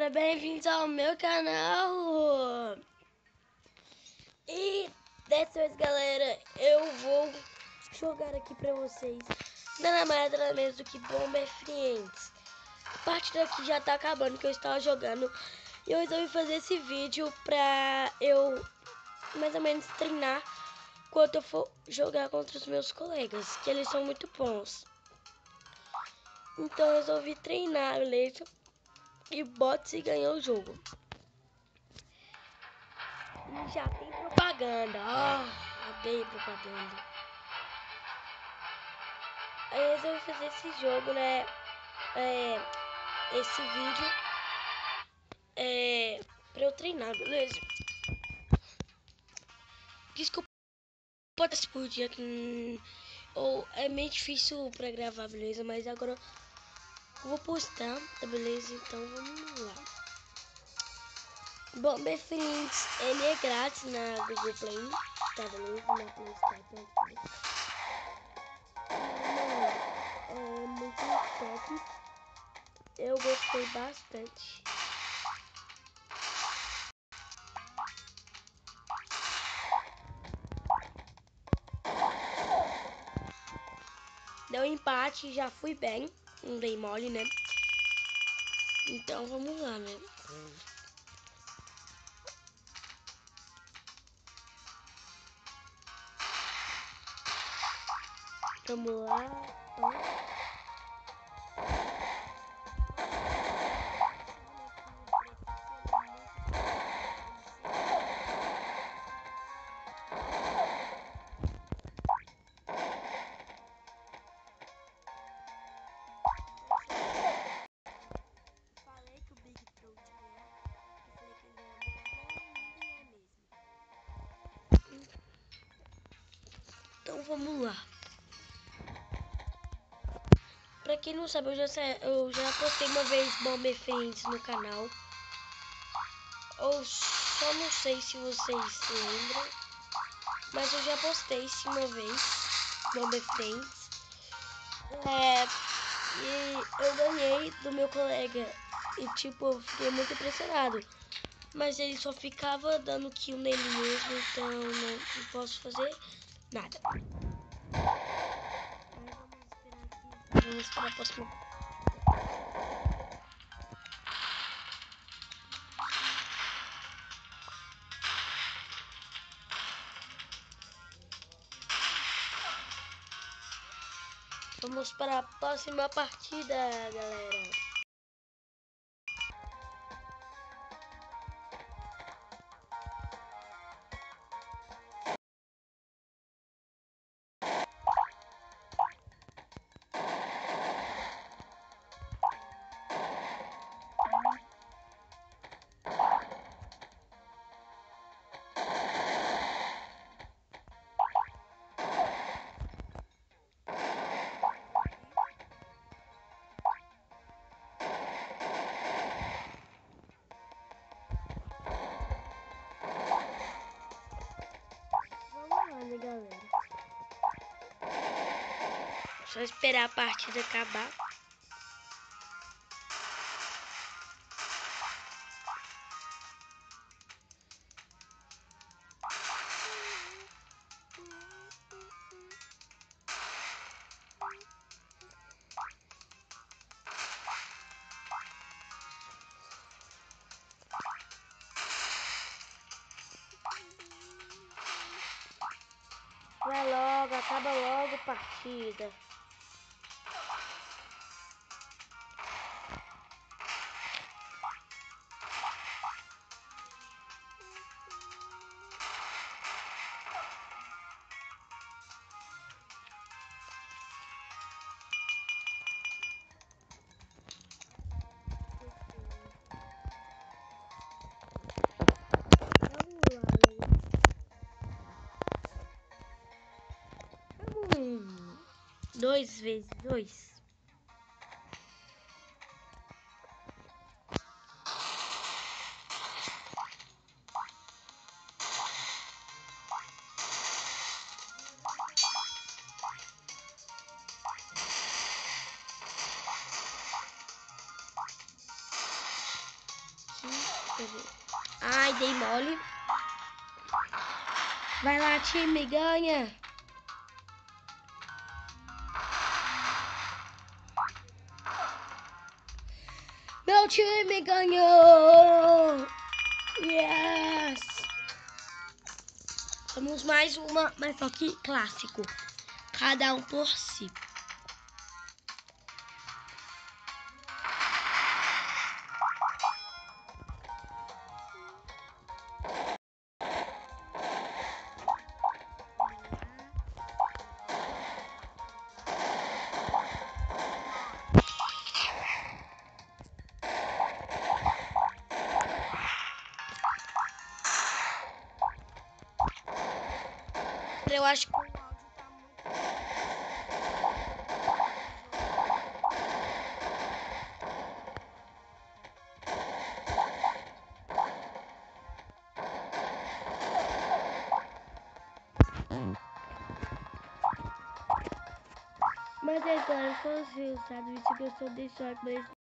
galera, bem-vindos ao meu canal. E dessa vez, galera, eu vou jogar aqui pra vocês nada mais nada menos do que Bomber Friends. A partida aqui já tá acabando, que eu estava jogando, e eu resolvi fazer esse vídeo pra eu mais ou menos treinar quando eu for jogar contra os meus colegas, que eles são muito bons. Então eu resolvi treinar, beleza? E bots e ganhou o jogo. E já tem propaganda. Odeio propaganda. Aí eu resolvi fazer esse jogo, né? Esse vídeo pra eu treinar, beleza? Desculpa por dia que ou é meio difícil pra gravar, beleza? Mas agora eu vou postar, tá beleza? Então vamos lá. Bomber Friends, ele é grátis na Google Play, tá beleza? Na Play Store, é muito top. Eu gostei bastante. Deu empate, já fui bem. Não dei mole, né? Então vamos lá, né? Vamos lá. Falei que o Big Pro tinha. Eu falei que ele era, mas não é mesmo. Então vamos lá. Pra quem não sabe, eu já postei uma vez Bomber Friends no canal. Ou só não sei se vocês se lembram. Mas eu já postei sim uma vez Bomber Friends. E eu ganhei do meu colega. E tipo, eu fiquei muito impressionado. Mas ele só ficava dando kill nele mesmo. Então não posso fazer nada. Vamos esperar a próxima. Vamos para a próxima partida, galera. Galera, só esperar a partida acabar. Vai logo, acaba logo a partida. Dois vezes dois. Ai, dei mole. Vai lá, time, ganha. Meu time ganhou. Yes. Vamos mais uma, mas só que clássico. Cada um por si. Eu acho que o áudio tá muito... Mas agora, se você gostou do vídeo, deixa o like.